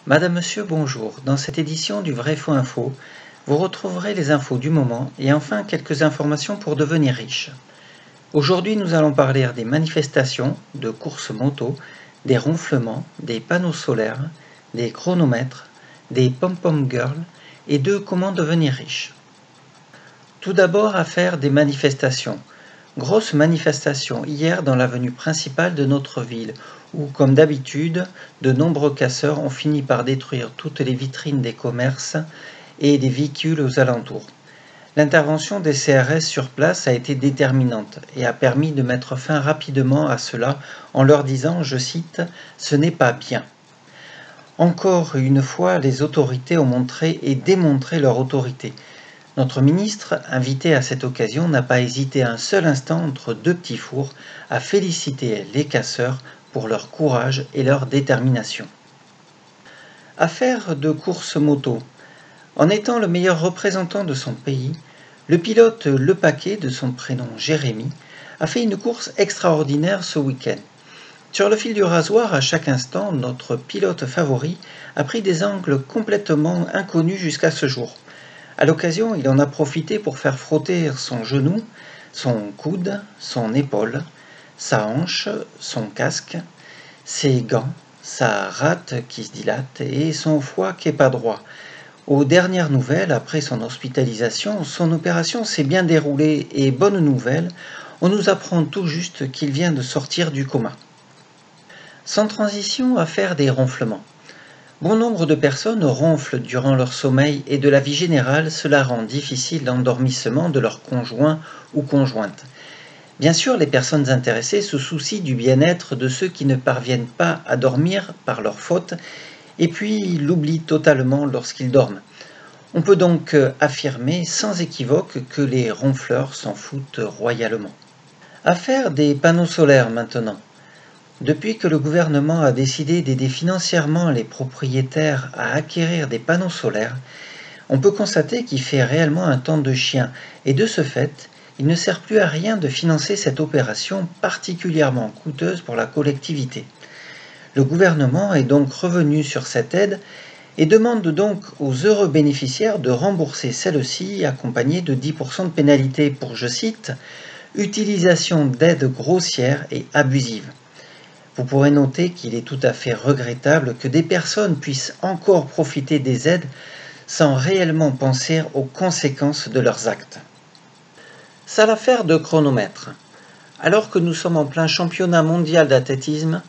Madame, Monsieur, bonjour. Dans cette édition du Vrai Faux Info, vous retrouverez les infos du moment et enfin quelques informations pour devenir riche. Aujourd'hui, nous allons parler des manifestations, de courses moto, des ronflements, des panneaux solaires, des chronomètres, des pom-pom girls et de comment devenir riche. Tout d'abord, affaire des manifestations. Grosse manifestation hier dans l'avenue principale de notre ville, où, comme d'habitude, de nombreux casseurs ont fini par détruire toutes les vitrines des commerces et des véhicules aux alentours. L'intervention des CRS sur place a été déterminante et a permis de mettre fin rapidement à cela en leur disant, je cite, « Ce n'est pas bien ». Encore une fois, les autorités ont montré et démontré leur autorité. Notre ministre, invité à cette occasion, n'a pas hésité un seul instant entre deux petits fours à féliciter les casseurs pour leur courage et leur détermination. Affaire de course moto. En étant le meilleur représentant de son pays, le pilote Le Paquet, de son prénom Jérémy, a fait une course extraordinaire ce week-end. Sur le fil du rasoir, à chaque instant, notre pilote favori a pris des angles complètement inconnus jusqu'à ce jour. À l'occasion, il en a profité pour faire frotter son genou, son coude, son épaule, sa hanche, son casque, ses gants, sa rate qui se dilate et son foie qui n'est pas droit. Aux dernières nouvelles, après son hospitalisation, son opération s'est bien déroulée et bonne nouvelle, on nous apprend tout juste qu'il vient de sortir du coma. Sans transition, affaire des ronflements. Bon nombre de personnes ronflent durant leur sommeil et de la vie générale, cela rend difficile l'endormissement de leur conjoint ou conjointe. Bien sûr, les personnes intéressées se soucient du bien-être de ceux qui ne parviennent pas à dormir par leur faute et puis l'oublient totalement lorsqu'ils dorment. On peut donc affirmer sans équivoque que les ronfleurs s'en foutent royalement. Affaire des panneaux solaires maintenant. Depuis que le gouvernement a décidé d'aider financièrement les propriétaires à acquérir des panneaux solaires, on peut constater qu'il fait réellement un temps de chien et de ce fait, il ne sert plus à rien de financer cette opération particulièrement coûteuse pour la collectivité. Le gouvernement est donc revenu sur cette aide et demande donc aux heureux bénéficiaires de rembourser celle-ci accompagnée de 10% de pénalité pour, je cite, « utilisation d'aides grossières et abusives ». Vous pourrez noter qu'il est tout à fait regrettable que des personnes puissent encore profiter des aides sans réellement penser aux conséquences de leurs actes. C'est l'affaire de chronomètre. Alors que nous sommes en plein championnat mondial d'athlétisme,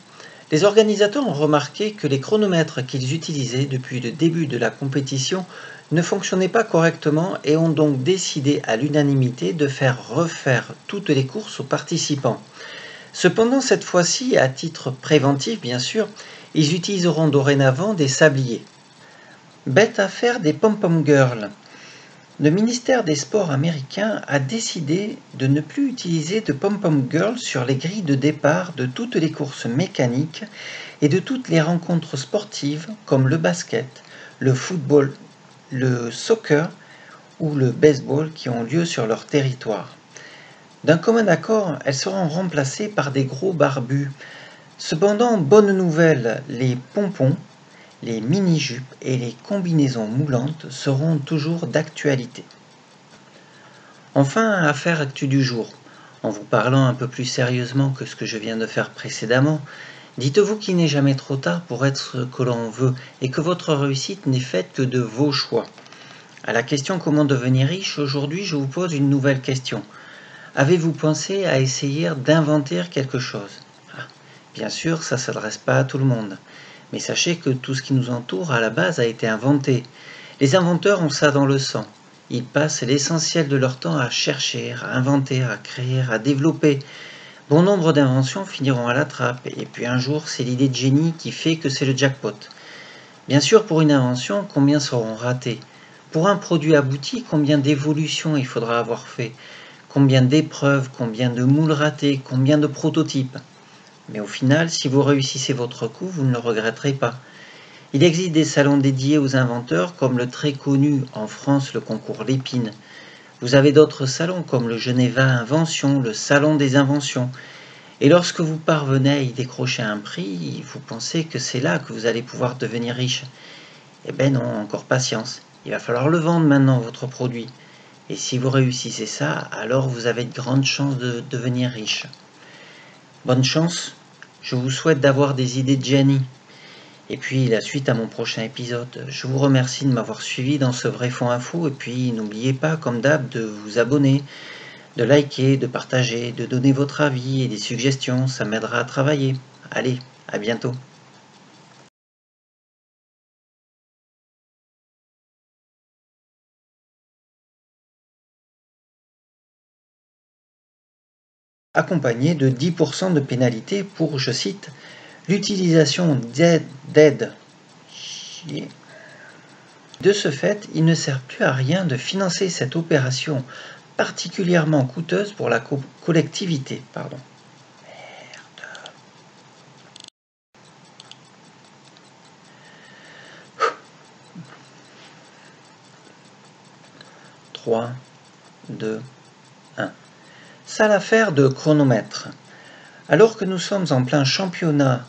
les organisateurs ont remarqué que les chronomètres qu'ils utilisaient depuis le début de la compétition ne fonctionnaient pas correctement et ont donc décidé à l'unanimité de faire refaire toutes les courses aux participants. Cependant, cette fois-ci, à titre préventif bien sûr, ils utiliseront dorénavant des sabliers. Bête affaire des pom-pom girls. Le ministère des Sports américain a décidé de ne plus utiliser de pom-pom girls sur les grilles de départ de toutes les courses mécaniques et de toutes les rencontres sportives comme le basket, le football, le soccer ou le baseball qui ont lieu sur leur territoire. D'un commun accord, elles seront remplacées par des gros barbus. Cependant, bonne nouvelle, les pompons, les mini-jupes et les combinaisons moulantes seront toujours d'actualité. Enfin, affaire actu du jour. En vous parlant un peu plus sérieusement que ce que je viens de faire précédemment, dites-vous qu'il n'est jamais trop tard pour être ce que l'on veut et que votre réussite n'est faite que de vos choix. À la question comment devenir riche, aujourd'hui je vous pose une nouvelle question. Avez-vous pensé à essayer d'inventer quelque chose ? Bien sûr, ça ne s'adresse pas à tout le monde. Mais sachez que tout ce qui nous entoure à la base a été inventé. Les inventeurs ont ça dans le sang. Ils passent l'essentiel de leur temps à chercher, à inventer, à créer, à développer. Bon nombre d'inventions finiront à la trappe. Et puis un jour, c'est l'idée de génie qui fait que c'est le jackpot. Bien sûr, pour une invention, combien seront ratés ? Pour un produit abouti, combien d'évolutions il faudra avoir fait ? Combien d'épreuves, combien de moules ratés, combien de prototypes. Mais au final, si vous réussissez votre coup, vous ne le regretterez pas. Il existe des salons dédiés aux inventeurs, comme le très connu en France le concours Lépine. Vous avez d'autres salons comme le Geneva Invention, le Salon des Inventions. Et lorsque vous parvenez à y décrocher un prix, vous pensez que c'est là que vous allez pouvoir devenir riche. Eh ben non, encore patience. Il va falloir le vendre maintenant, votre produit. Et si vous réussissez ça, alors vous avez de grandes chances de devenir riche. Bonne chance, je vous souhaite d'avoir des idées de génie. Et puis la suite à mon prochain épisode. Je vous remercie de m'avoir suivi dans ce Vrai Fond Info. Et puis n'oubliez pas, comme d'hab, de vous abonner, de liker, de partager, de donner votre avis et des suggestions. Ça m'aidera à travailler. Allez, à bientôt. Accompagné de 10% de pénalité pour, je cite, l'utilisation d'aide. De ce fait, il ne sert plus à rien de financer cette opération particulièrement coûteuse pour la collectivité. Pardon. Merde. 3, 2, 1. Ça l'affaire de chronomètre. Alors que nous sommes en plein championnat,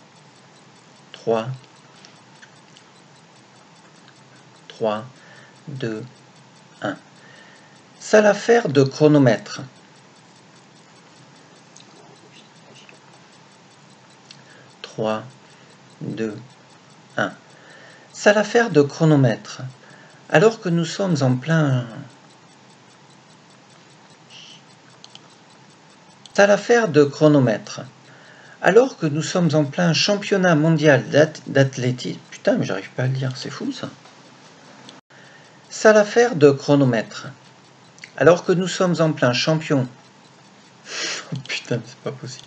3, 2, 1. Ça l'affaire de chronomètre. 3, 2, 1. Ça l'affaire de chronomètre. Alors que nous sommes en plein... Ça l'affaire de chronomètre. Alors que nous sommes en plein championnat mondial d'athlétisme... Putain, mais j'arrive pas à le dire, c'est fou ça. Ça l'affaire de chronomètre. Alors que nous sommes en plein champion... Oh putain, c'est pas possible.